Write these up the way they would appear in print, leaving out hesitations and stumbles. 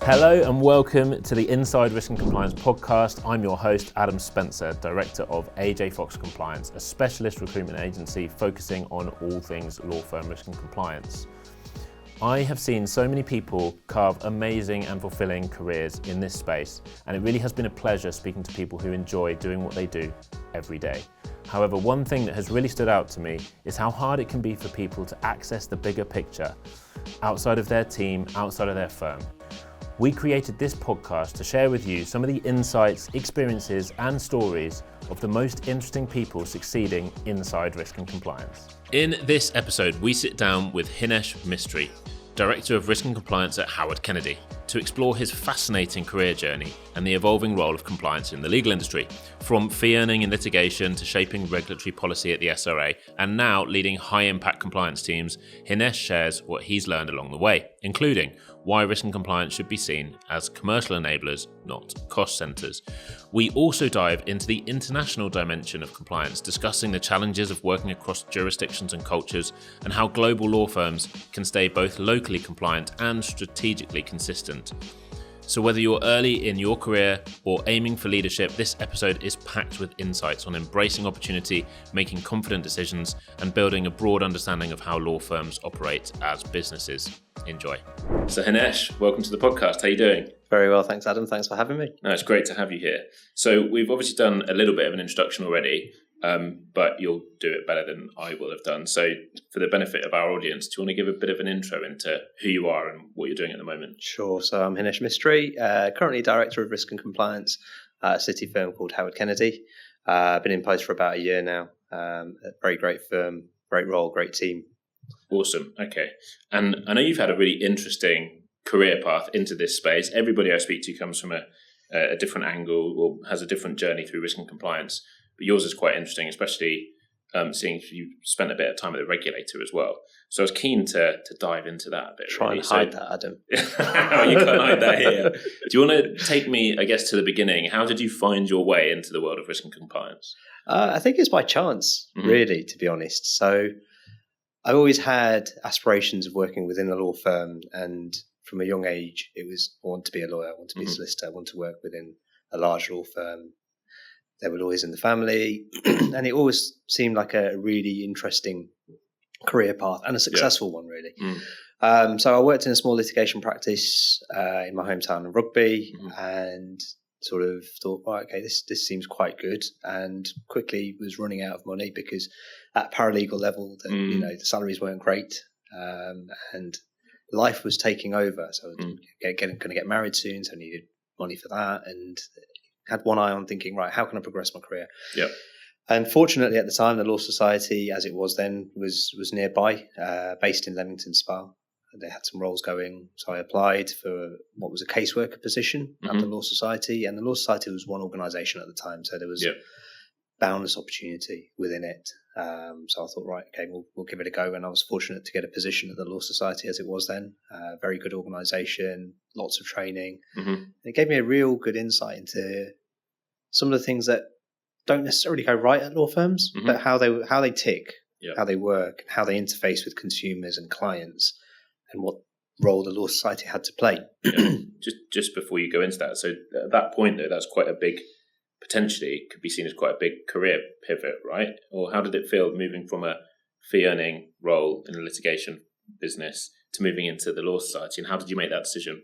Hello and welcome to the Inside Risk and Compliance podcast. I'm your host, Adam Spencer, Director of AJ Fox Compliance, a specialist recruitment agency focusing on all things law firm risk and compliance. I have seen so many people carve amazing and fulfilling careers in this space, and it really has been a pleasure speaking to people who enjoy doing what they do every day. However, one thing that has really stood out to me is how hard it can be for people to access the bigger picture outside of their team, outside of their firm. We created this podcast to share with you some of the insights, experiences, and stories of the most interesting people succeeding inside risk and compliance. In this episode, we sit down with Hinesh Mistry, Director of Risk and Compliance at Howard Kennedy, to explore his fascinating career journey and the evolving role of compliance in the legal industry, from fee earning in litigation to shaping regulatory policy at the SRA, and now leading high-impact compliance teams. Hinesh shares what he's learned along the way, including why risk and compliance should be seen as commercial enablers, not cost centres. We also dive into the international dimension of compliance, discussing the challenges of working across jurisdictions and cultures, and how global law firms can stay both locally compliant and strategically consistent. So whether you're early in your career or aiming for leadership, this episode is packed with insights on embracing opportunity, making confident decisions, and building a broad understanding of how law firms operate as businesses. Enjoy. So Hinesh, welcome to the podcast. How are you doing? Very well, thanks Adam. Thanks for having me. No, it's great to have you here. So we've obviously done a little bit of an introduction already, but you'll do it better than I will have done. So for the benefit of our audience, do you want to give a bit of an intro into who you are and what you're doing at the moment? Sure. So I'm Hinesh Mistry, currently Director of Risk and Compliance at a city firm called Howard Kennedy. I've been in post for about a year now. A very great firm, great role, great team. Awesome. Okay. And I know you've had a really interesting career path into this space. Everybody I speak to comes from a different angle or has a different journey through risk and compliance. But yours is quite interesting, especially seeing you spent a bit of time at the regulator as well. So I was keen to dive into that a bit. Try and hide that, Adam. You can't hide that here. Do you want to take me, I guess, to the beginning? How did you find your way into the world of risk and compliance? I think it's by chance, really, to be honest. So I always had aspirations of working within a law firm, and from a young age, it was I want to be a lawyer, I want to be a solicitor, I want to work within a large law firm. They were always in the family, and it always seemed like a really interesting career path and a successful one, really. So I worked in a small litigation practice in my hometown of Rugby, and sort of thought, okay, this seems quite good, and quickly was running out of money because at paralegal level, the salaries weren't great, and life was taking over. So I was going to get married soon, so I needed money for that, and had one eye on thinking, right, how can I progress my career? Yeah. And fortunately, at the time, the Law Society, as it was then, was nearby, based in Leamington Spa. They had some roles going, so I applied for what was a caseworker position at the Law Society, and the Law Society was one organisation at the time, so there was boundless opportunity within it. So I thought, right, okay, we'll give it a go, and I was fortunate to get a position at the Law Society as it was then. Very good organisation, lots of training. And it gave me a real good insight into some of the things that don't necessarily go right at law firms, but how they tick, how they work, how they interface with consumers and clients, and what role the Law Society had to play. Just before you go into that, so at that point though, that's quite a big, potentially could be seen as quite a big career pivot, right? Or how did it feel moving from a fee earning role in a litigation business to moving into the Law Society, and how did you make that decision?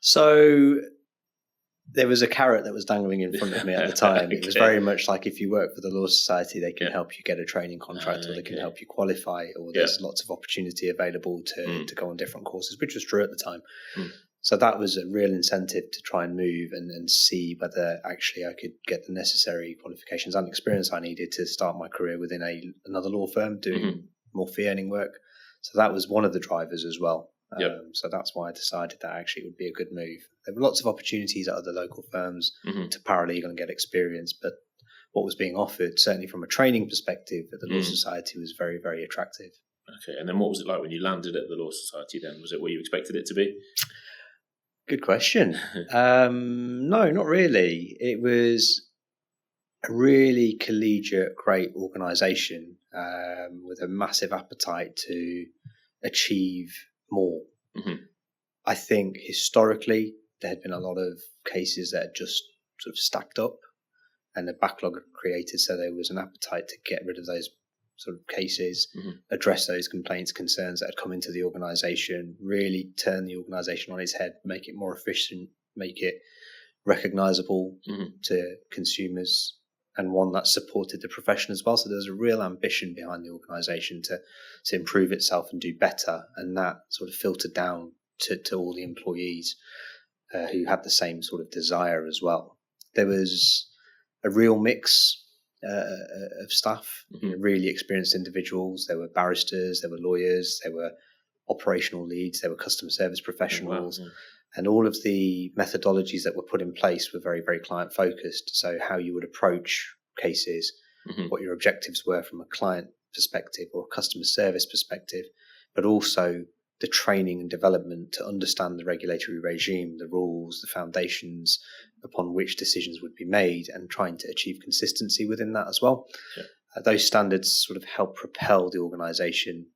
So there was a carrot that was dangling in front of me at the time. Okay. It was very much like, if you work for the Law Society, they can help you get a training contract, or they can help you qualify, or there's lots of opportunity available to go on different courses, which was true at the time. So that was a real incentive to try and move and see whether actually I could get the necessary qualifications and experience I needed to start my career within another law firm doing more fee earning work. So that was one of the drivers as well. So that's why I decided that actually it would be a good move. There were lots of opportunities at other local firms to paralegal and get experience, but what was being offered, certainly from a training perspective at the Law Society, was very, very attractive. Okay, and then what was it like when you landed at the Law Society then? Was it what you expected it to be? Good question. No, not really. It was a really collegiate, great organisation with a massive appetite to achieve more. I think historically there had been a lot of cases that had just sort of stacked up and a backlog created. So there was an appetite to get rid of those sort of cases, address those complaints, concerns that had come into the organisation, really turn the organisation on its head, make it more efficient, make it recognisable to consumers, and one that supported the profession as well. So there was a real ambition behind the organisation to improve itself and do better, and that sort of filtered down to all the employees who had the same sort of desire as well. There was a real mix of staff, really experienced individuals. There were barristers, there were lawyers, there were operational leads, there were customer service professionals, and all of the methodologies that were put in place were very, very client focused. So how you would approach cases, what your objectives were from a client perspective or a customer service perspective, but also the training and development to understand the regulatory regime, the rules, the foundations upon which decisions would be made, and trying to achieve consistency within that as well. Those standards sort of help propel the organisation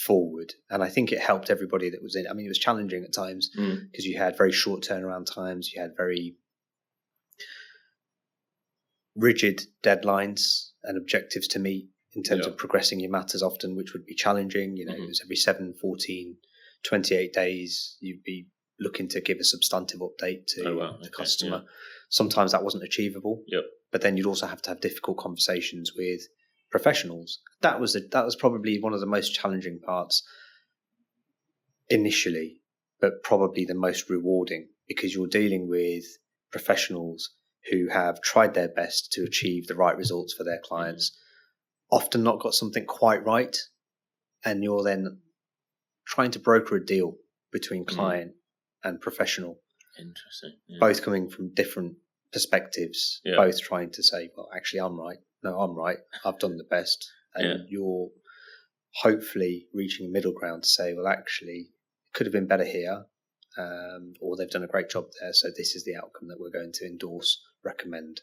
forward, and I think it helped everybody that was in. I mean, it was challenging at times because you had very short turnaround times, you had very rigid deadlines and objectives to meet in terms of progressing your matters often, which would be challenging. You know, it was every 7, 14, 28 days you'd be looking to give a substantive update to the customer. Sometimes that wasn't achievable, but then you'd also have to have difficult conversations with professionals. That was probably one of the most challenging parts initially, but probably the most rewarding, because you're dealing with professionals who have tried their best to achieve the right results for their clients, often not got something quite right, and you're then trying to broker a deal between client and professional. Interesting. Both coming from different perspectives, both trying to say, well, actually, I'm right. No, I'm right. I've done the best. And you're hopefully reaching a middle ground to say, well, actually, it could have been better here, or they've done a great job there. So this is the outcome that we're going to endorse, recommend,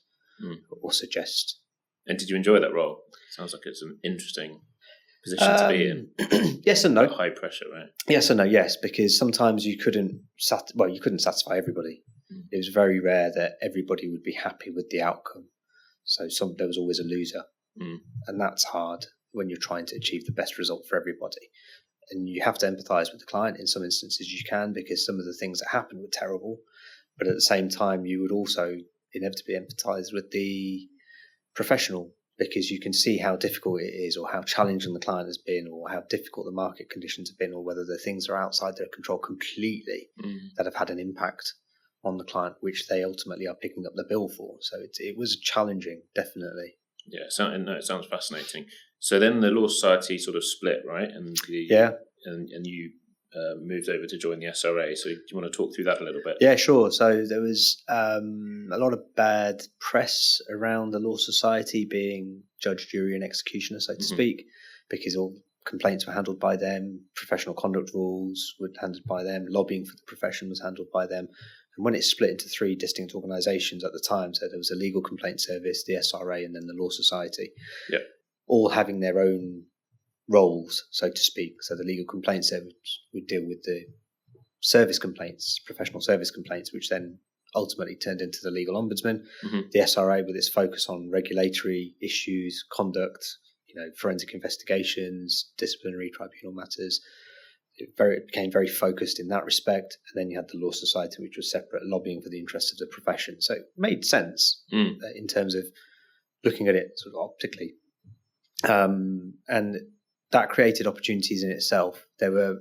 or suggest. And did you enjoy that role? Sounds like it's an interesting position to be in. Yes and no. High pressure, right? Yes and no. Yes, because sometimes you couldn't satisfy everybody. It was very rare that everybody would be happy with the outcome. So there was always a loser, and that's hard when you're trying to achieve the best result for everybody. And you have to empathise with the client in some instances. You can, because some of the things that happened were terrible, but at the same time, you would also inevitably empathise with the professional, because you can see how difficult it is, or how challenging the client has been, or how difficult the market conditions have been, or whether the things are outside their control completely that have had an impact on the client, which they ultimately are picking up the bill for. So it was challenging, definitely. Yeah, it sounds fascinating. So then the Law Society sort of split, right? And and you moved over to join the SRA. So do you want to talk through that a little bit? Yeah, sure. So there was a lot of bad press around the Law Society being judge, jury and executioner, so to speak, because all complaints were handled by them, professional conduct rules were handled by them, lobbying for the profession was handled by them. And when it split into 3 distinct organisations at the time, so there was a legal complaint service, the SRA, and then the Law Society, all having their own roles, so to speak. So the legal complaint service would deal with the service complaints, professional service complaints, which then ultimately turned into the legal ombudsman. The SRA, with its focus on regulatory issues, conduct, forensic investigations, disciplinary tribunal matters. It became very focused in that respect. And then you had the Law Society, which was separate, lobbying for the interests of the profession. So it made sense in terms of looking at it sort of optically. And that created opportunities in itself. There were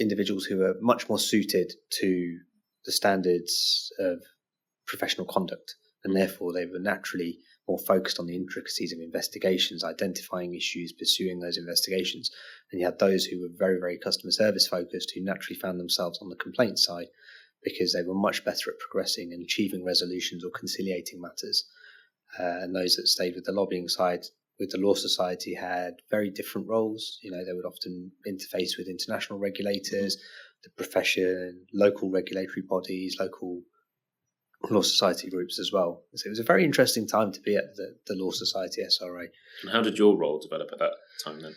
individuals who were much more suited to the standards of professional conduct, and therefore they were naturally more focused on the intricacies of investigations, identifying issues, pursuing those investigations. And you had those who were very, very customer service focused, who naturally found themselves on the complaint side because they were much better at progressing and achieving resolutions or conciliating matters. And those that stayed with the lobbying side, with the Law Society, had very different roles. They would often interface with international regulators, the profession, local regulatory bodies, local Law Society groups as well. So it was a very interesting time to be at the Law Society SRA. And how did your role develop at that time then?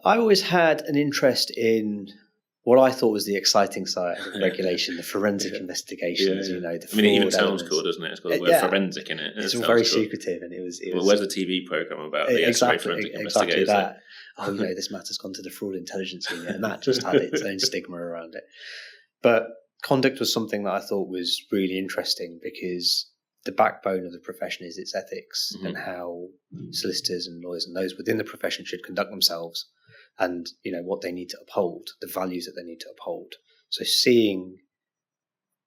I always had an interest in what I thought was the exciting side of regulation, the forensic investigations, the fraud it even sounds elements. cool, doesn't it? It's got the word forensic in it. It's all very secretive, and it was. Well, where's a TV program about the forensic exactly that? This matter's gone to the fraud intelligence unit, and that just had its own stigma around it. But conduct was something that I thought was really interesting because the backbone of the profession is its ethics and how solicitors and lawyers and those within the profession should conduct themselves. And, what they need to uphold, the values that they need to uphold. So seeing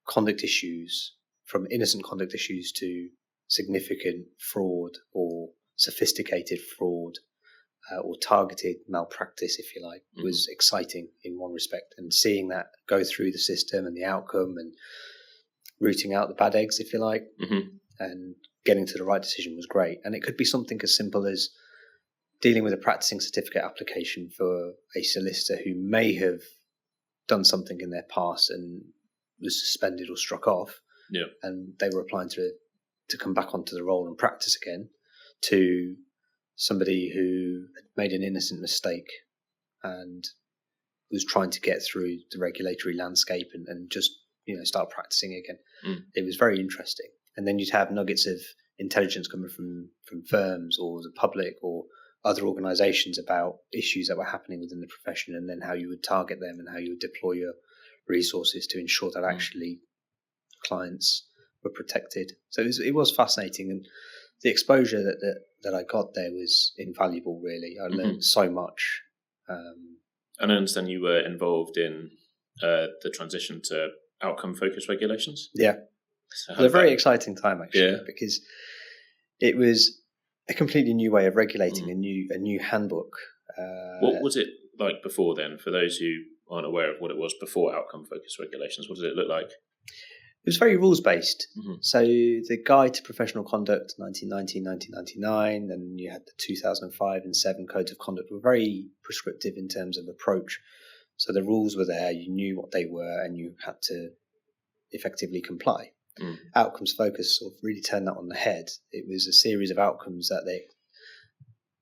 conduct issues, from innocent conduct issues to significant fraud or sophisticated fraud or targeted malpractice, if you like, was exciting in one respect. And seeing that go through the system and the outcome and rooting out the bad eggs, if you like, and getting to the right decision was great. And it could be something as simple as dealing with a practicing certificate application for a solicitor who may have done something in their past and was suspended or struck off, and they were applying to come back onto the role and practice again, to somebody who had made an innocent mistake and was trying to get through the regulatory landscape and just start practicing again. It was very interesting. And then you'd have nuggets of intelligence coming from firms or the public or other organisations about issues that were happening within the profession, and then how you would target them and how you would deploy your resources to ensure that actually clients were protected. So it was fascinating, and the exposure that I got there was invaluable. Really, I learned so much. And I understand you were involved in the transition to outcome-focused regulations. Yeah, so it was a very exciting time actually, because it was a completely new way of regulating, a new handbook. What was it like before then? For those who aren't aware of what it was before outcome-focused regulations, what did it look like? It was very rules-based. So the Guide to Professional Conduct, 1990, 1999, and you had the 2005 and 7 Codes of Conduct were very prescriptive in terms of approach. So the rules were there, you knew what they were, and you had to effectively comply. Outcomes focus sort of really turned that on the head. It was a series of outcomes that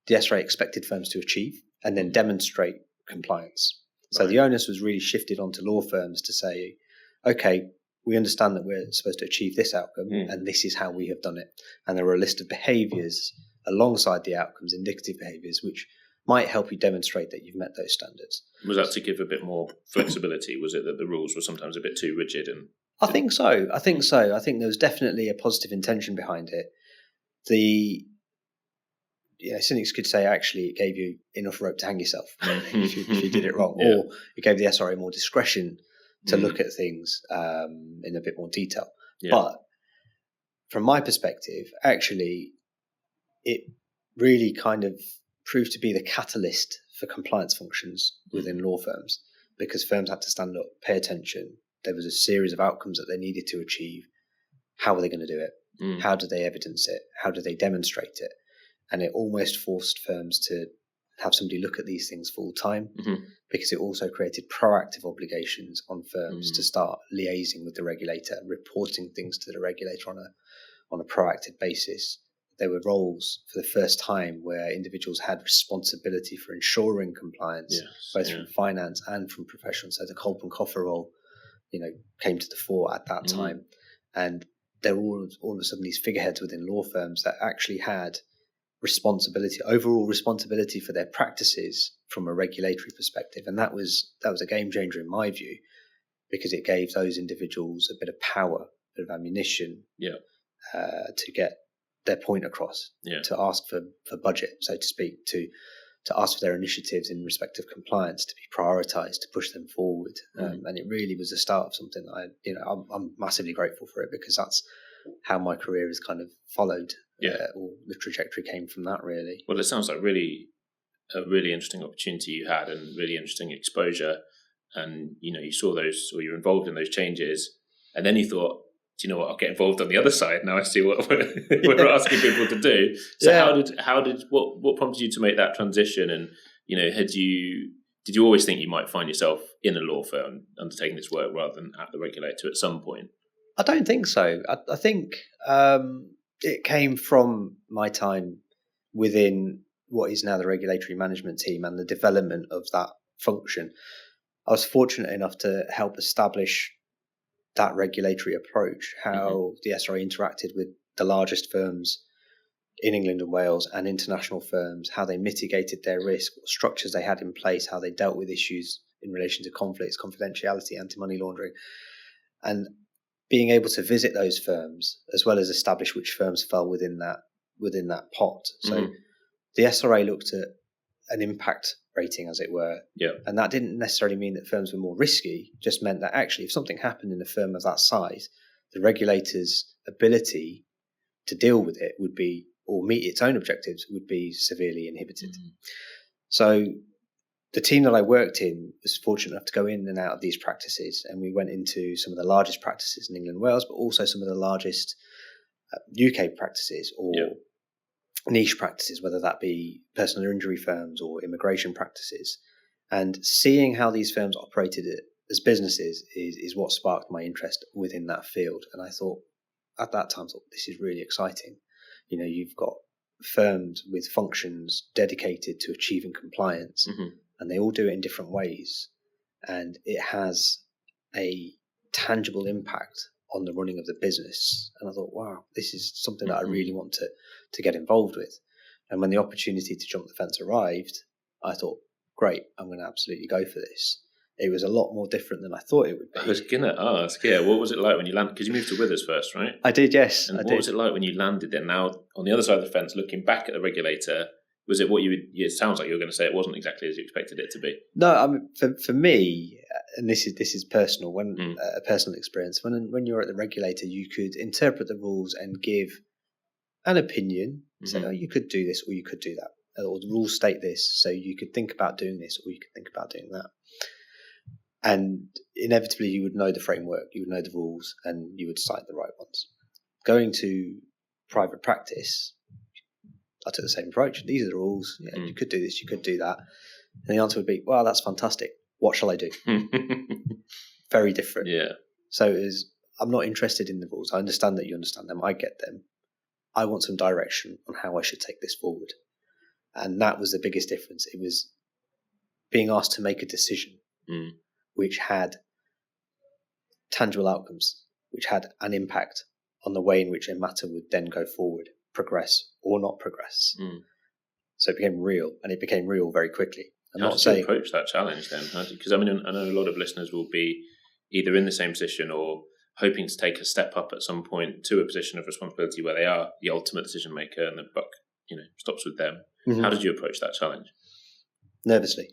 the SRA expected firms to achieve and then demonstrate compliance. So the onus was really shifted onto law firms to say, okay, we understand that we're supposed to achieve this outcome and this is how we have done it. And there were a list of behaviours alongside the outcomes, indicative behaviours, which might help you demonstrate that you've met those standards. Was that to give a bit more flexibility? Was it that the rules were sometimes a bit too rigid? I think so. I think there was definitely a positive intention behind it. Cynics could say actually it gave you enough rope to hang yourself if you did it wrong, or it gave the SRA more discretion to look at things in a bit more detail. But from my perspective, actually, it really kind of proved to be the catalyst for compliance functions within law firms, because firms had to stand up, pay attention. There was a series of outcomes that they needed to achieve. How were they going to do it? How do they evidence it? How do they demonstrate it? And it almost forced firms to have somebody look at these things full time, because it also created proactive obligations on firms to start liaising with the regulator, reporting things to the regulator on a proactive basis. There were roles for the first time where individuals had responsibility for ensuring compliance, both from finance and from professional. So the Kolb and Coffer role, came to the fore at that time. And there were all of a sudden these figureheads within law firms that actually had overall responsibility for their practices from a regulatory perspective. And that was a game changer in my view, because it gave those individuals a bit of power, a bit of ammunition to get their point across, to ask for budget, so to speak, to ask for their initiatives in respect of compliance to be prioritised, to push them forward. And it really was the start of something that I'm massively grateful for it, because that's how my career has kind of followed. Or the trajectory came from that, really. Well, it sounds like a really interesting opportunity you had, and really interesting exposure. And you saw those, or you were involved in those changes, and then you thought, do you know what? I'll get involved on the other side now. I see what we're asking people to do. So what prompted you to make that transition? And did you always think you might find yourself in a law firm undertaking this work rather than at the regulator at some point? I don't think so. I think it came from my time within what is now the regulatory management team and the development of that function. I was fortunate enough to help establish that regulatory approach, how the SRA interacted with the largest firms in England and Wales and international firms, how they mitigated their risk, what structures they had in place, how they dealt with issues in relation to conflicts, confidentiality, anti-money laundering, and being able to visit those firms as well as establish which firms fell within that pot. So the SRA looked at an impact rating, as it were, and that didn't necessarily mean that firms were more risky, just meant that actually if something happened in a firm of that size, the regulator's ability to deal with it would be, or meet its own objectives, would be severely inhibited. So the team that I worked in was fortunate enough to go in and out of these practices, and we went into some of the largest practices in England and Wales, but also some of the largest UK practices or niche practices, whether that be personal injury firms or immigration practices. And seeing how these firms operated as businesses is what sparked my interest within that field. And I thought, at that time, this is really exciting. You've got firms with functions dedicated to achieving compliance, and they all do it in different ways. And it has a tangible impact on the running of the business. And I thought, wow, this is something that I really want to get involved with. And when the opportunity to jump the fence arrived, I thought, great, I'm going to absolutely go for this. It was a lot more different than I thought it would be. I was going to ask, what was it like when you landed? Because you moved to Withers first, right? I did, yes. And what was it like when you landed there? Now, on the other side of the fence, looking back at the regulator, was it what you would... It sounds like you were going to say it wasn't exactly as you expected it to be. No, I mean, for me, and this is personal, a personal experience, when you're at the regulator, you could interpret the rules and give an opinion, say, you could do this or you could do that, or the rules state this, so you could think about doing this or you could think about doing that. And inevitably you would know the framework, you would know the rules, and you would cite the right ones. Going to private practice, I took the same approach. These are the rules. You could do this, you could do that. And the answer would be, well, that's fantastic. What shall I do? Very different. Yeah. So I'm not interested in the rules. I understand that you understand them. I get them. I want some direction on how I should take this forward. And that was the biggest difference. It was being asked to make a decision which had tangible outcomes, which had an impact on the way in which a matter would then go forward, progress or not progress. So it became real, and it became real very quickly. How did you approach that challenge then? Because I know a lot of listeners will be either in the same position or hoping to take a step up at some point to a position of responsibility where they are the ultimate decision maker and the buck stops with them. How did you approach that challenge? Nervously.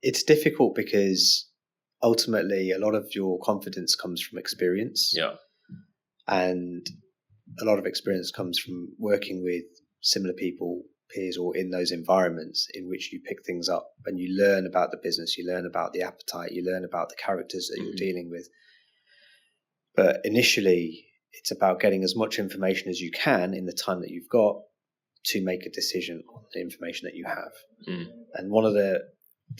It's difficult because ultimately a lot of your confidence comes from experience. Yeah. And a lot of experience comes from working with similar people, peers, or in those environments in which you pick things up and you learn about the business, you learn about the appetite, you learn about the characters that you're dealing with. But initially, it's about getting as much information as you can in the time that you've got to make a decision on the information that you have. And one of the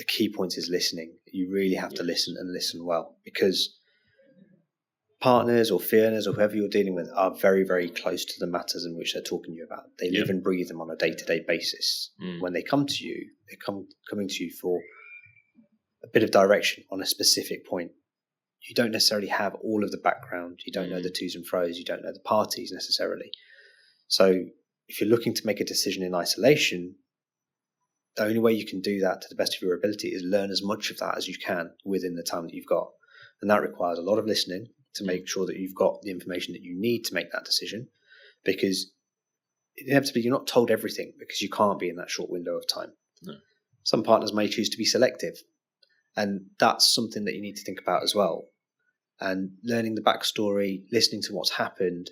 key points is listening. You really have to listen and listen well, because partners or fee earners or whoever you're dealing with are very, very close to the matters in which they're talking to you about. They live and breathe them on a day-to-day basis. When they come to you, they're coming to you for a bit of direction on a specific point. You don't necessarily have all of the background. You don't know the to's and fro's. You don't know the parties necessarily. So if you're looking to make a decision in isolation, the only way you can do that to the best of your ability is learn as much of that as you can within the time that you've got. And that requires a lot of listening to make sure that you've got the information that you need to make that decision, because inevitably you're not told everything because you can't be in that short window of time. No. Some partners may choose to be selective, and that's something that you need to think about as well. And learning the backstory, listening to what's happened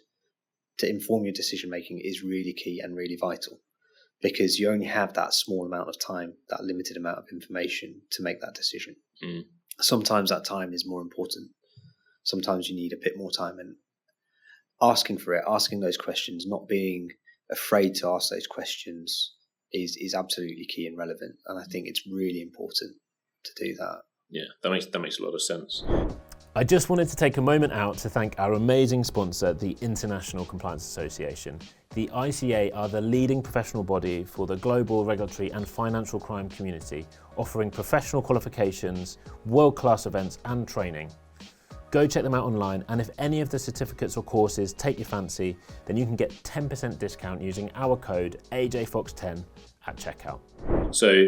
to inform your decision making is really key and really vital, because you only have that small amount of time, that limited amount of information to make that decision. Sometimes that time is more important. Sometimes you need a bit more time, and asking for it, asking those questions, not being afraid to ask those questions is absolutely key and relevant. And I think it's really important to do that. Yeah, that makes a lot of sense. I just wanted to take a moment out to thank our amazing sponsor, the International Compliance Association. The ICA are the leading professional body for the global regulatory and financial crime community, offering professional qualifications, world-class events and training. Go check them out online, and if any of the certificates or courses take your fancy, then you can get 10% discount using our code AJFox10 at checkout. So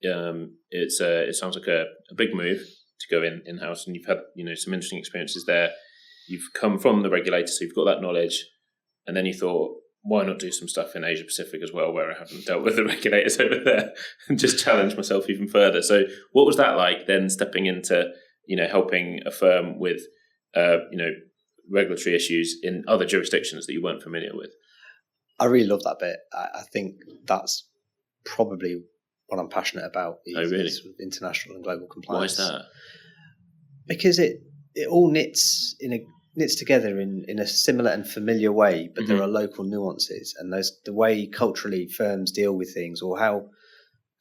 it sounds like a big move to go in-house, and you've had some interesting experiences there. You've come from the regulator, so you've got that knowledge, and then you thought, why not do some stuff in Asia Pacific as well, where I haven't dealt with the regulators over there, and just challenge myself even further. So what was that like then, stepping into helping a firm with regulatory issues in other jurisdictions that you weren't familiar with? I really love that bit. I think that's probably what I'm passionate about. Is international and global compliance. Why is that? Because it all knits together in a similar and familiar way, but there are local nuances, and the way culturally firms deal with things, or how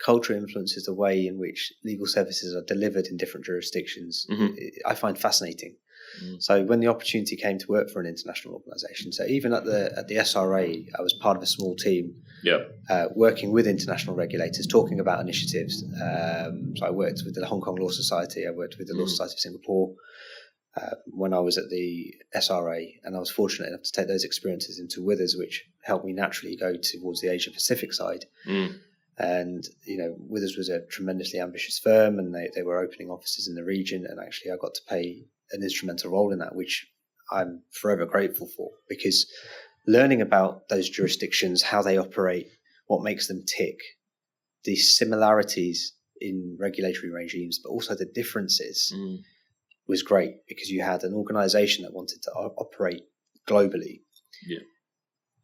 culture influences the way in which legal services are delivered in different jurisdictions, I find fascinating. So when the opportunity came to work for an international organisation, so even at the SRA, I was part of a small team working with international regulators, talking about initiatives. So I worked with the Hong Kong Law Society, I worked with the Law Society of Singapore when I was at the SRA, and I was fortunate enough to take those experiences into Withers, which helped me naturally go towards the Asia Pacific side. And Withers was a tremendously ambitious firm, and they were opening offices in the region, and actually I got to play an instrumental role in that, which I'm forever grateful for, because learning about those jurisdictions, how they operate, what makes them tick, the similarities in regulatory regimes, but also the differences was great, because you had an organisation that wanted to operate globally.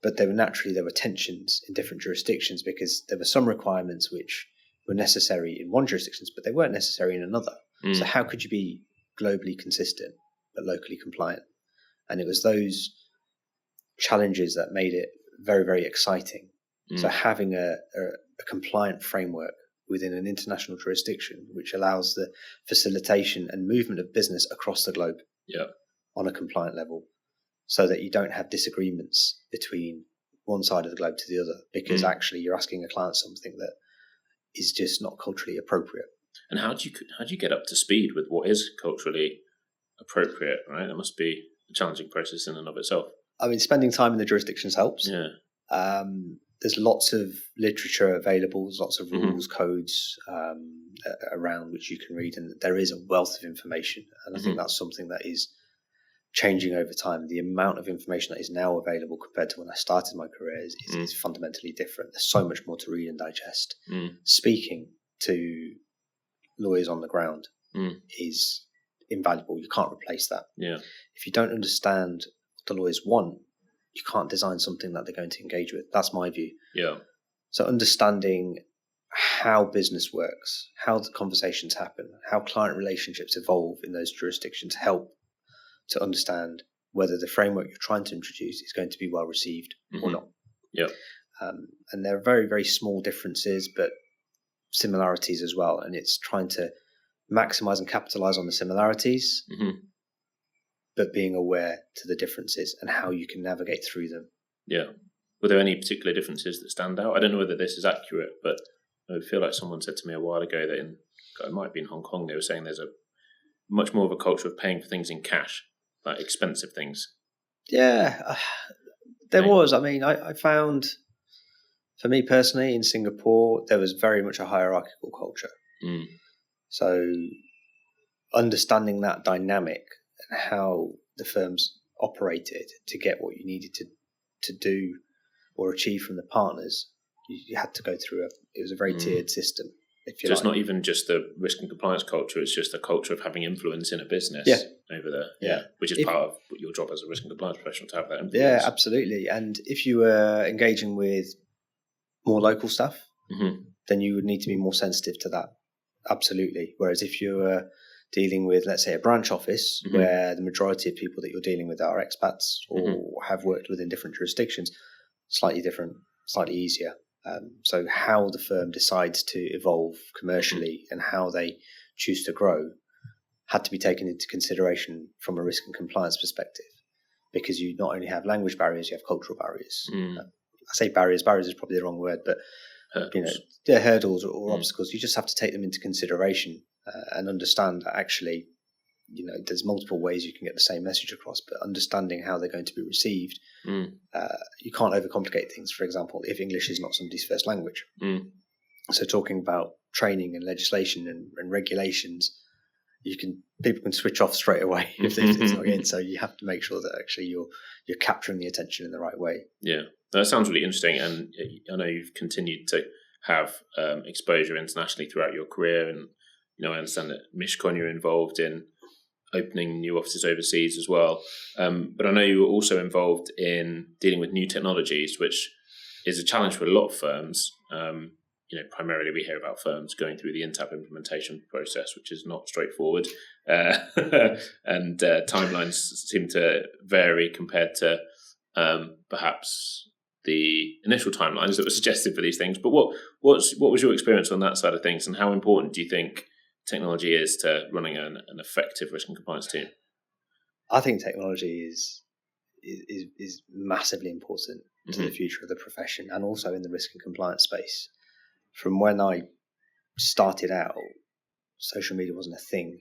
But there were tensions in different jurisdictions, because there were some requirements which were necessary in one jurisdiction, but they weren't necessary in another. So how could you be globally consistent but locally compliant? And it was those challenges that made it very, very exciting. So having a compliant framework within an international jurisdiction, which allows the facilitation and movement of business across the globe on a compliant level, so that you don't have disagreements between one side of the globe to the other, because actually you're asking a client something that is just not culturally appropriate. And how do you get up to speed with what is culturally appropriate, right? It must be a challenging process in and of itself. I mean, spending time in the jurisdictions helps. There's lots of literature available, there's lots of rules, codes around which you can read, and there is a wealth of information. And I think that's something that is changing over time. The amount of information that is now available compared to when I started my career is fundamentally different. There's so much more to read and digest. Speaking to lawyers on the ground is invaluable. You can't replace that. If you don't understand what the lawyers want, you can't design something that they're going to engage with. That's my view. So understanding how business works, how the conversations happen, how client relationships evolve in those jurisdictions help to understand whether the framework you're trying to introduce is going to be well received or not. And there are very, very small differences, but similarities as well. And it's trying to maximize and capitalize on the similarities, but being aware to the differences and how you can navigate through them. Were there any particular differences that stand out? I don't know whether this is accurate, but I feel like someone said to me a while ago that it might be in Hong Kong, they were saying there's a much more of a culture of paying for things in cash, like expensive things. There was. I mean, I found, for me personally, in Singapore, there was very much a hierarchical culture. So understanding that dynamic and how the firms operated to get what you needed to do or achieve from the partners, you had to go through it was a very tiered system. So it's not even just the risk and compliance culture, it's just a culture of having influence in a business over there. Which is part of your job as a risk and compliance professional, to have that influence. Yeah, absolutely. And if you were engaging with more local stuff, then you would need to be more sensitive to that. Absolutely. Whereas if you were dealing with, let's say, a branch office where the majority of people that you're dealing with are expats or have worked within different jurisdictions, slightly different, slightly easier. So how the firm decides to evolve commercially and how they choose to grow had to be taken into consideration from a risk and compliance perspective, because you not only have language barriers, you have cultural barriers. I say barriers is probably the wrong word, but hurdles or obstacles. You just have to take them into consideration and understand that actually, there's multiple ways you can get the same message across, but understanding how they're going to be received. You can't overcomplicate things. For example, if English is not somebody's first language. So talking about training and legislation and regulations, people can switch off straight away if it's not in. So you have to make sure that actually you're capturing the attention in the right way. Yeah, that sounds really interesting. And I know you've continued to have exposure internationally throughout your career, and I understand that Mishcon, you're involved in opening new offices overseas as well. But I know you were also involved in dealing with new technologies, which is a challenge for a lot of firms. Primarily we hear about firms going through the INTAP implementation process, which is not straightforward. And timelines seem to vary compared to perhaps the initial timelines that were suggested for these things. But what was your experience on that side of things, and how important do you think technology is to running an effective risk and compliance team? I think technology is massively important to the future of the profession, and also in the risk and compliance space. From when I started out, social media wasn't a thing.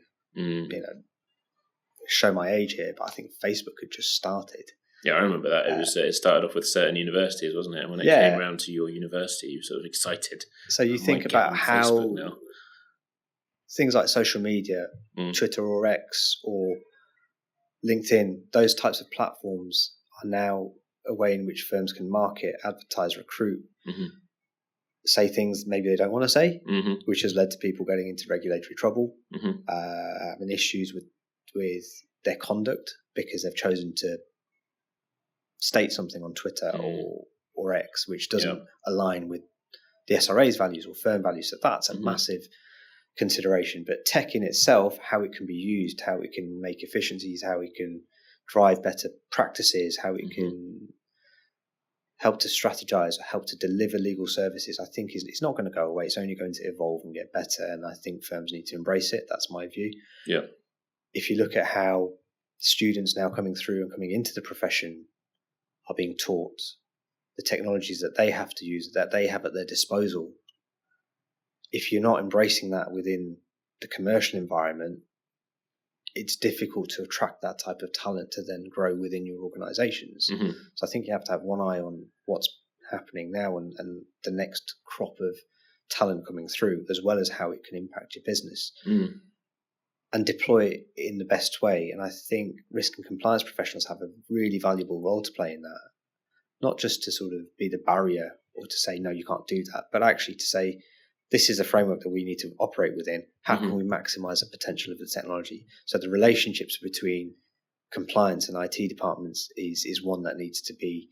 Show my age here, but I think Facebook had just started. Yeah, I remember that. It started off with certain universities, wasn't it? And when it came around to your university, you were sort of excited. So you think about how things like social media, Twitter or X or LinkedIn, those types of platforms are now a way in which firms can market, advertise, recruit, say things maybe they don't want to say, which has led to people getting into regulatory trouble, having issues with their conduct because they've chosen to state something on Twitter or X which doesn't align with the SRA's values or firm values. So that's a massive consideration. But tech in itself, how it can be used, how it can make efficiencies, how it can drive better practices, how it can help to strategize, help to deliver legal services, I think it's not going to go away. It's only going to evolve and get better. And I think firms need to embrace it. That's my view. Yeah. If you look at how students now coming through and coming into the profession are being taught the technologies that they have to use, that they have at their disposal, if you're not embracing that within the commercial environment, it's difficult to attract that type of talent to then grow within your organizations. So I think you have to have one eye on what's happening now and the next crop of talent coming through, as well as how it can impact your business and deploy it in the best way. And I think risk and compliance professionals have a really valuable role to play in that, not just to sort of be the barrier or to say, no, you can't do that, but actually to say, this is a framework that we need to operate within. How can we maximize the potential of the technology? So the relationships between compliance and IT departments is one that needs to be,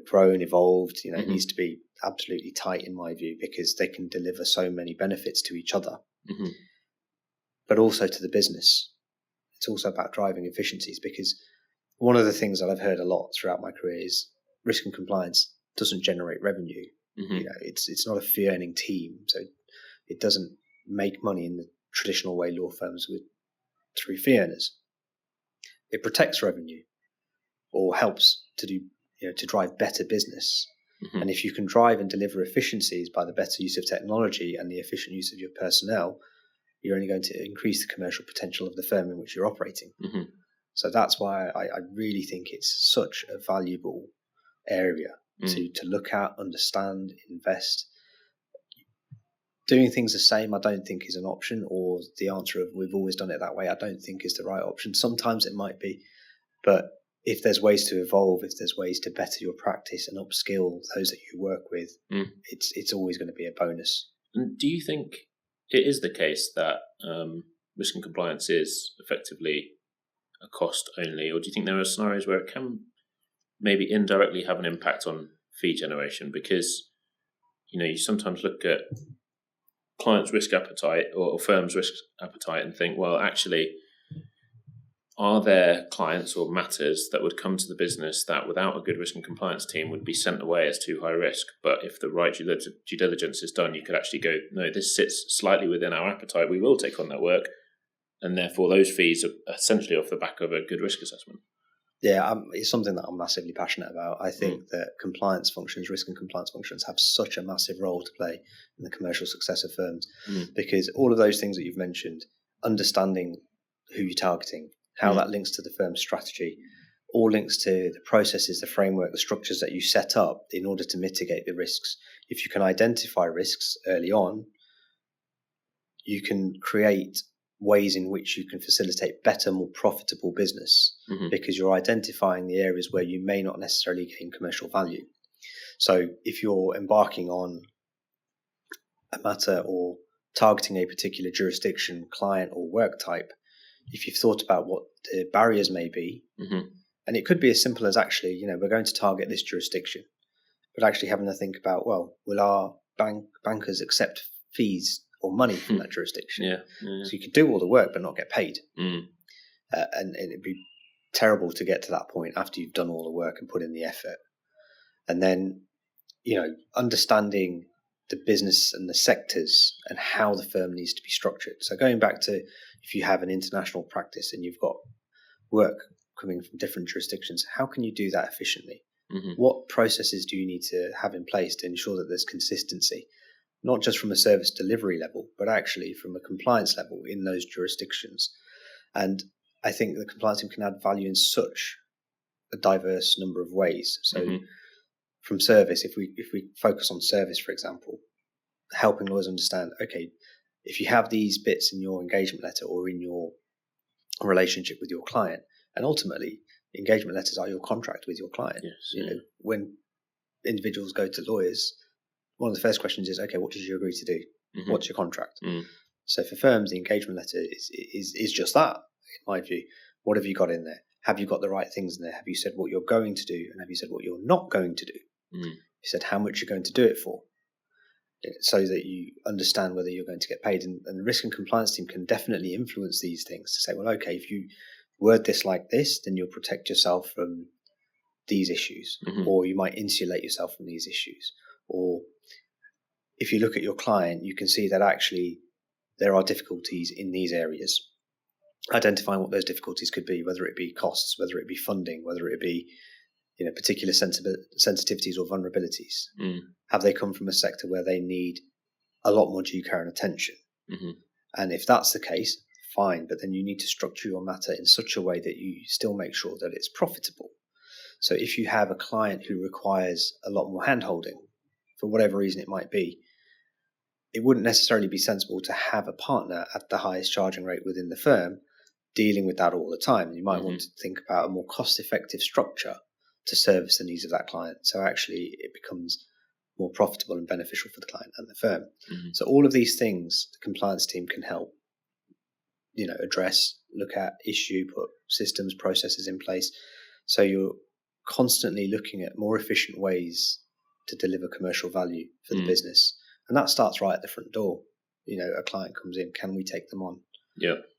grown, evolved. It needs to be absolutely tight in my view, because they can deliver so many benefits to each other, but also to the business. It's also about driving efficiencies, because one of the things that I've heard a lot throughout my career is risk and compliance doesn't generate revenue. It's not a fee earning team, so it doesn't make money in the traditional way law firms would through fee earners. It protects revenue or helps to do to drive better business. And if you can drive and deliver efficiencies by the better use of technology and the efficient use of your personnel, you're only going to increase the commercial potential of the firm in which you're operating. So that's why I really think it's such a valuable area to look at, understand, invest. Doing things the same, I don't think is an option, or the answer of we've always done it that way, I don't think is the right option. Sometimes it might be, but if there's ways to evolve, if there's ways to better your practice and upskill those that you work with, it's always going to be a bonus. And do you think it is the case that risk and compliance is effectively a cost only, or do you think there are scenarios where it can maybe indirectly have an impact on fee generation? Because you sometimes look at clients' risk appetite or firms' risk appetite and think, well, actually, are there clients or matters that would come to the business that without a good risk and compliance team would be sent away as too high risk? But if the right due diligence is done, you could actually go, no, this sits slightly within our appetite. We will take on that work and therefore those fees are essentially off the back of a good risk assessment. Yeah, it's something that I'm massively passionate about. I think that compliance functions, risk and compliance functions, have such a massive role to play in the commercial success of firms, because all of those things that you've mentioned, understanding who you're targeting, how that links to the firm's strategy, all links to the processes, the framework, the structures that you set up in order to mitigate the risks. If you can identify risks early on, you can create ways in which you can facilitate better, more profitable business, because you're identifying the areas where you may not necessarily gain commercial value. So if you're embarking on a matter or targeting a particular jurisdiction, client or work type, if you've thought about what the barriers may be, and it could be as simple as actually, we're going to target this jurisdiction, but actually having to think about, well, will our bankers accept fees or money from that jurisdiction? So you could do all the work but not get paid. And it'd be terrible to get to that point after you've done all the work and put in the effort. And then, understanding the business and the sectors and how the firm needs to be structured. So going back to, if you have an international practice and you've got work coming from different jurisdictions, how can you do that efficiently? What processes do you need to have in place to ensure that there's consistency, not just from a service delivery level, but actually from a compliance level in those jurisdictions? And I think the compliance team can add value in such a diverse number of ways. So from service, if we focus on service, for example, helping lawyers understand, okay, if you have these bits in your engagement letter or in your relationship with your client, and ultimately engagement letters are your contract with your client. When individuals go to lawyers, one of the first questions is, okay, what did you agree to do? What's your contract? So for firms, the engagement letter is just that, in my view. What have you got in there? Have you got the right things in there? Have you said what you're going to do? And have you said what you're not going to do? You said how much you're going to do it for, so that you understand whether you're going to get paid. And the risk and compliance team can definitely influence these things to say, well, okay, if you word this like this, then you'll protect yourself from these issues, or you might insulate yourself from these issues. Or if you look at your client, you can see that actually there are difficulties in these areas. Identifying what those difficulties could be, whether it be costs, whether it be funding, whether it be particular sensitivities or vulnerabilities. Have they come from a sector where they need a lot more due care and attention? And if that's the case, fine, but then you need to structure your matter in such a way that you still make sure that it's profitable. So if you have a client who requires a lot more hand-holding, for whatever reason it might be, it wouldn't necessarily be sensible to have a partner at the highest charging rate within the firm dealing with that all the time. You might want to think about a more cost-effective structure to service the needs of that client. So actually it becomes more profitable and beneficial for the client and the firm. So all of these things, the compliance team can help, address, look at, issue, put systems, processes in place. So you're constantly looking at more efficient ways to deliver commercial value for the business. And that starts right at the front door. A client comes in, can we take them on?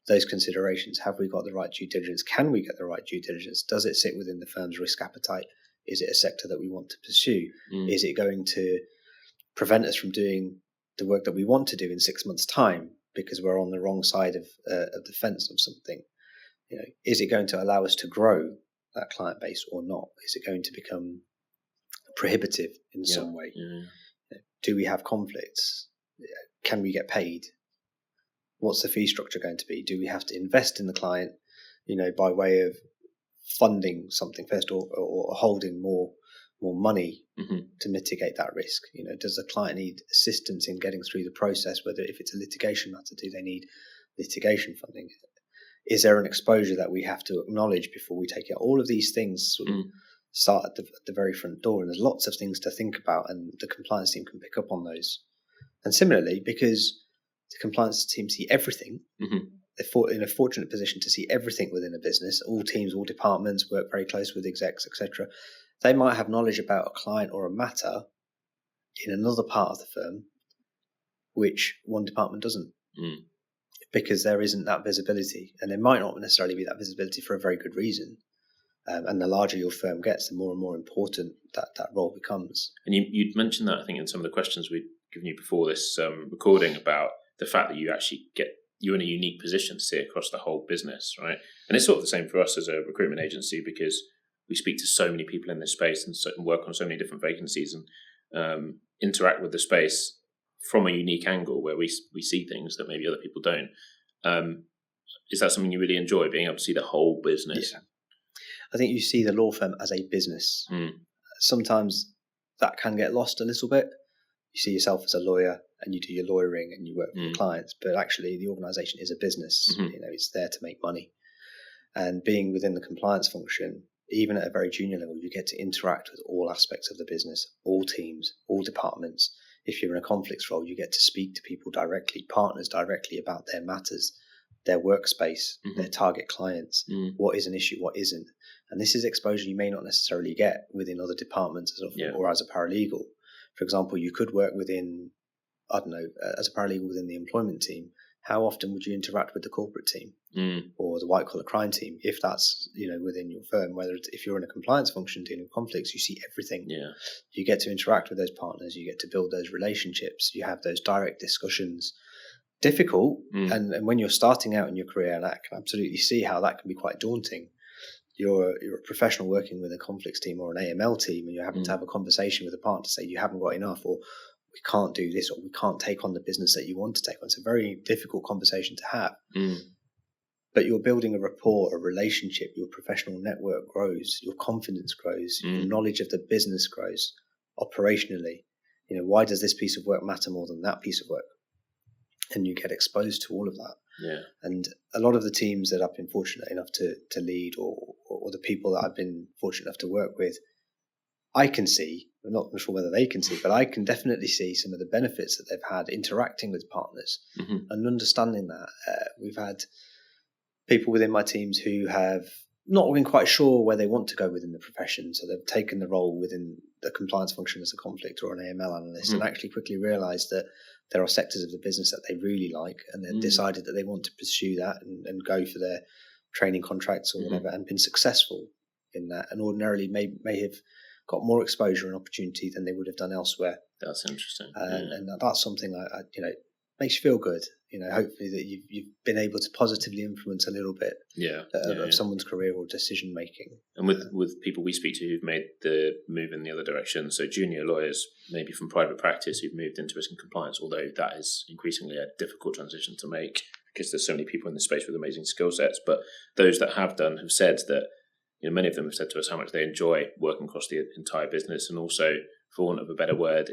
Those considerations, have we got the right due diligence? Can we get the right due diligence? Does it sit within the firm's risk appetite? Is it a sector that we want to pursue? Is it going to prevent us from doing the work that we want to do in 6 months' time because we're on the wrong side of the fence of something? Is it going to allow us to grow that client base or not? Is it going to become prohibitive in some way? Do we have conflicts? Can we get paid? What's the fee structure going to be? Do we have to invest in the client, by way of funding something first, or holding more money to mitigate that risk? Does the client need assistance in getting through the process? Whether if it's a litigation matter, do they need litigation funding? Is there an exposure that we have to acknowledge before we take it? All of these things sort of start at the very front door, and there's lots of things to think about, and the compliance team can pick up on those. And similarly, because the compliance team see everything, they're in a fortunate position to see everything within a business. All teams, all departments work very close with execs, etc. They might have knowledge about a client or a matter in another part of the firm, which one department doesn't, because there isn't that visibility. And there might not necessarily be that visibility for a very good reason. And the larger your firm gets, the more and more important that role becomes. And you'd mentioned that, I think, in some of the questions we'd given you before this recording, about the fact that you actually get you're in a unique position to see across the whole business, right? And it's sort of the same for us as a recruitment agency, because we speak to so many people in this space and work on so many different vacancies and interact with the space from a unique angle where we see things that maybe other people don't. Is that something you really enjoy, being able to see the whole business? Yeah. I think you see the law firm as a business. Sometimes that can get lost a little bit. You see yourself as a lawyer and you do your lawyering and you work with your clients, but actually the organisation is a business. It's there to make money. And being within the compliance function, even at a very junior level, you get to interact with all aspects of the business, all teams, all departments. If you're in a conflicts role, you get to speak to people directly, partners directly about their matters, their workspace, their target clients, what is an issue, what isn't. And this is exposure you may not necessarily get within other departments or as a paralegal. For example, you could work within, as a paralegal within the employment team. How often would you interact with the corporate team or the white collar crime team, if that's within your firm? Whether if you're in a compliance function dealing with conflicts, you see everything. You get to interact with those partners, you get to build those relationships, you have those direct discussions. Difficult, and when you're starting out in your career, and I can absolutely see how that can be quite daunting. You're a professional working with a conflicts team or an AML team, and you're having to have a conversation with a partner to say you haven't got enough, or we can't do this, or we can't take on the business that you want to take on. It's a very difficult conversation to have. But you're building a rapport, a relationship, your professional network grows, your confidence grows, your knowledge of the business grows operationally. Why does this piece of work matter more than that piece of work? And you get exposed to all of that. And a lot of the teams that I've been fortunate enough to lead, or the people that I've been fortunate enough to work with, I can see, I'm not sure whether they can see, but I can definitely see some of the benefits that they've had interacting with partners and understanding that. We've had people within my teams who have not been quite sure where they want to go within the profession. So they've taken the role within the compliance function as a conflict or an AML analyst and actually quickly realised that there are sectors of the business that they really like, and they've decided that they want to pursue that and go for their training contracts or whatever, and been successful in that, and ordinarily may have got more exposure and opportunity than they would have done elsewhere. That's interesting. And that's something I makes you feel good. Hopefully that you've been able to positively influence a little bit of someone's career or decision making. And with people we speak to who've made the move in the other direction, so junior lawyers, maybe from private practice, who've moved into risk and compliance, although that is increasingly a difficult transition to make because there's so many people in the space with amazing skill sets. But those that have done have said that, many of them have said to us how much they enjoy working across the entire business, and also, for want of a better word,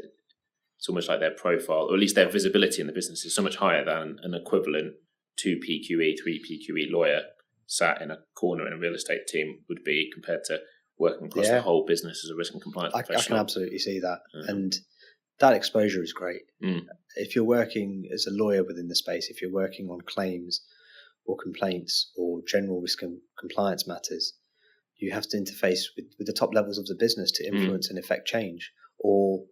it's almost like their profile, or at least their visibility in the business, is so much higher than an equivalent 2 PQE, 3 PQE lawyer sat in a corner in a real estate team would be, compared to working across the whole business as a risk and compliance professional. I can absolutely see that. And that exposure is great. If you're working as a lawyer within the space, if you're working on claims or complaints or general risk and compliance matters, you have to interface with the top levels of the business to influence and affect change. Or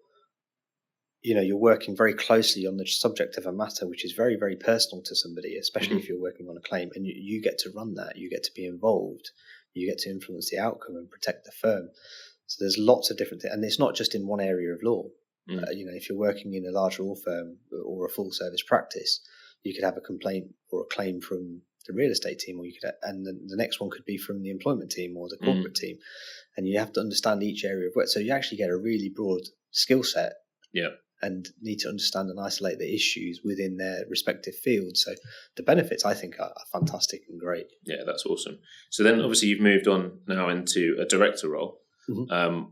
you're working very closely on the subject of a matter which is very, very personal to somebody, especially if you're working on a claim, and you get to run that, you get to be involved, you get to influence the outcome and protect the firm. So there's lots of different things, and it's not just in one area of law. If you're working in a large law firm or a full service practice, you could have a complaint or a claim from the real estate team, or and the next one could be from the employment team or the corporate team, and you have to understand each area of work. So you actually get a really broad skill set. And need to understand and isolate the issues within their respective fields. So the benefits, I think, are fantastic and great. Yeah, that's awesome. So then obviously you've moved on now into a director role,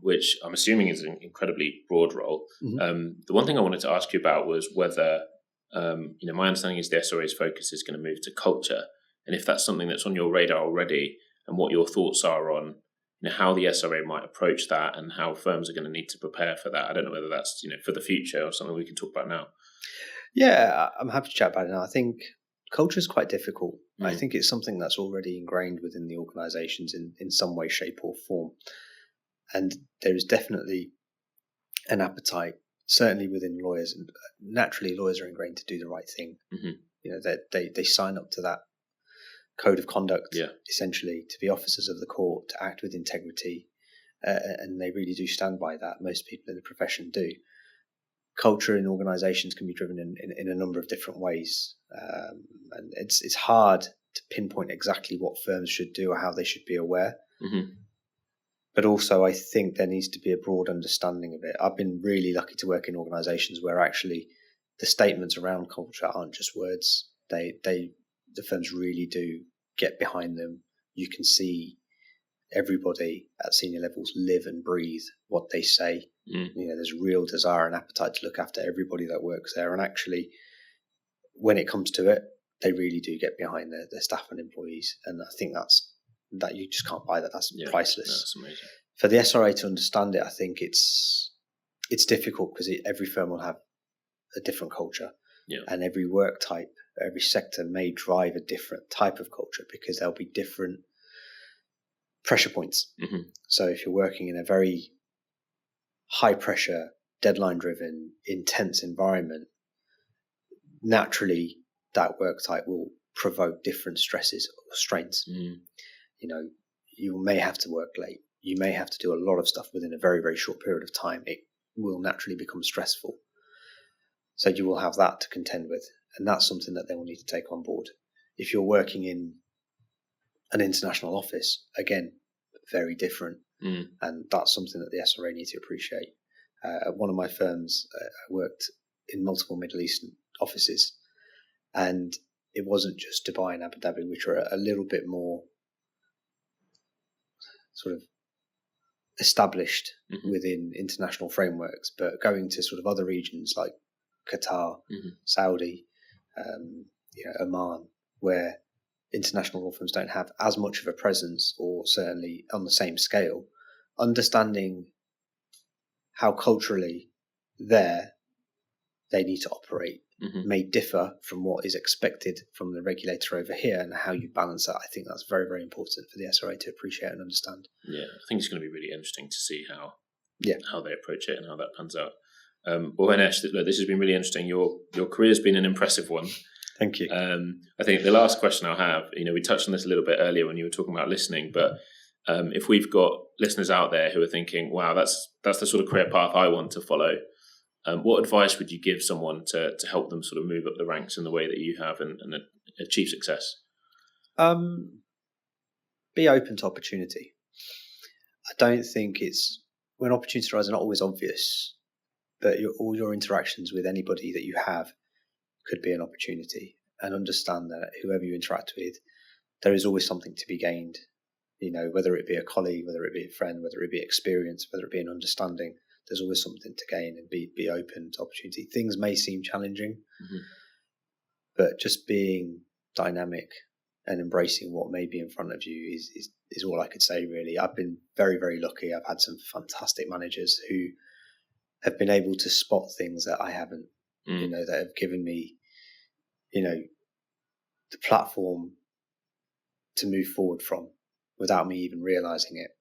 which I'm assuming is an incredibly broad role. The one thing I wanted to ask you about was whether, my understanding is the SRA's focus is going to move to culture, and if that's something that's on your radar already, and what your thoughts are on how the SRA might approach that and how firms are going to need to prepare for that. I don't know whether that's for the future or something we can talk about now. Yeah, I'm happy to chat about it now. I think culture is quite difficult. I think it's something that's already ingrained within the organisations in some way, shape or form. And there is definitely an appetite, certainly within lawyers. And naturally, lawyers are ingrained to do the right thing. They sign up to that code of conduct, essentially, to be officers of the court, to act with integrity, and they really do stand by that. Most people in the profession do. culture in organisations can be driven in a number of different ways, and it's hard to pinpoint exactly what firms should do or how they should be aware. Mm-hmm. But also, I think there needs to be a broad understanding of it. I've been really lucky to work in organisations where actually the statements around culture aren't just words. The firms really do get behind them. You can see everybody at senior levels live and breathe what they say. There's real desire and appetite to look after everybody that works there. And actually, when it comes to it, they really do get behind their staff and employees. And I think that you just can't buy that. That's priceless. That's amazing. For the SRA to understand it, I think it's difficult because every firm will have a different culture, and every work type, every sector may drive a different type of culture because there'll be different pressure points. Mm-hmm. So if you're working in a very high pressure, deadline driven, intense environment, naturally that work type will provoke different stresses or strains. You may have to work late. You may have to do a lot of stuff within a very, very short period of time. It will naturally become stressful. So you will have that to contend with. And that's something that they will need to take on board. If you're working in an international office, again, very different. And that's something that the SRA need to appreciate. At one of my firms, I worked in multiple Middle Eastern offices. And it wasn't just Dubai and Abu Dhabi, which are a little bit more sort of established within international frameworks, but going to sort of other regions like Qatar, Saudi, Oman, where international law firms don't have as much of a presence, or certainly on the same scale, understanding how culturally there they need to operate may differ from what is expected from the regulator over here, and how you balance that. I think that's very, very important for the SRA to appreciate and understand. Yeah, I think it's going to be really interesting to see how they approach it and how that pans out. Well, Hinesh, this has been really interesting. Your career's been an impressive one. Thank you. I think the last question I'll have, we touched on this a little bit earlier when you were talking about listening, but if we've got listeners out there who are thinking, wow, that's the sort of career path I want to follow, what advice would you give someone to help them sort of move up the ranks in the way that you have and achieve success? Be open to opportunity. I don't think when opportunities arise, are not always obvious, but all your interactions with anybody that you have could be an opportunity, and understand that whoever you interact with, there is always something to be gained, whether it be a colleague, whether it be a friend, whether it be experience, whether it be an understanding. There's always something to gain, and be open to opportunity. Things may seem challenging, but just being dynamic and embracing what may be in front of you is all I could say, really. I've been very, very lucky. I've had some fantastic managers who have been able to spot things that I haven't, that have given me, the platform to move forward from without me even realizing it.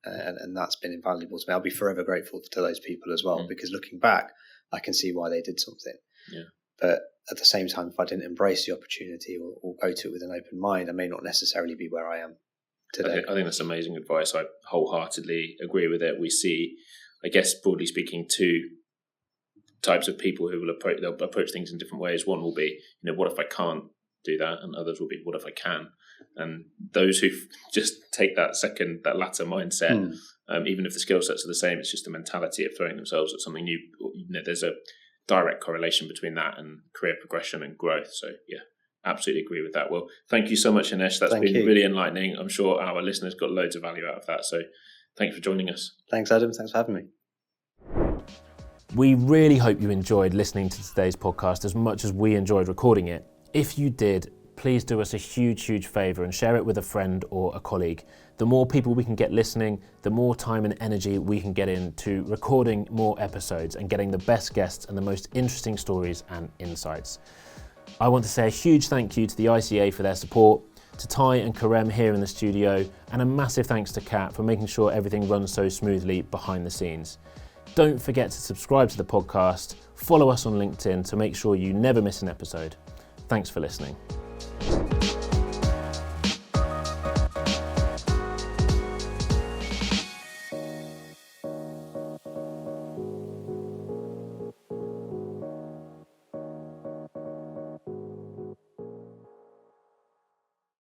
And that's been invaluable to me. I'll be forever grateful to those people as well, because looking back, I can see why they did something. Yeah. But at the same time, if I didn't embrace the opportunity or go to it with an open mind, I may not necessarily be where I am today. I think that's amazing advice. I wholeheartedly agree with it. We see, I guess, broadly speaking, two types of people who will approach things in different ways. One will be, what if I can't do that? And others will be, what if I can? And those who just take that latter mindset, even if the skill sets are the same, it's just the mentality of throwing themselves at something new. There's a direct correlation between that and career progression and growth. So yeah, absolutely agree with that. Well, thank you so much, Hinesh. That's been really enlightening. I'm sure our listeners got loads of value out of that. So thank you for joining us. Thanks, Adam. Thanks for having me. We really hope you enjoyed listening to today's podcast as much as we enjoyed recording it. If you did, please do us a huge, huge favour and share it with a friend or a colleague. The more people we can get listening, the more time and energy we can get into recording more episodes and getting the best guests and the most interesting stories and insights. I want to say a huge thank you to the ICA for their support, to Ty and Karem here in the studio, and a massive thanks to Kat for making sure everything runs so smoothly behind the scenes. Don't forget to subscribe to the podcast, follow us on LinkedIn to make sure you never miss an episode. Thanks for listening.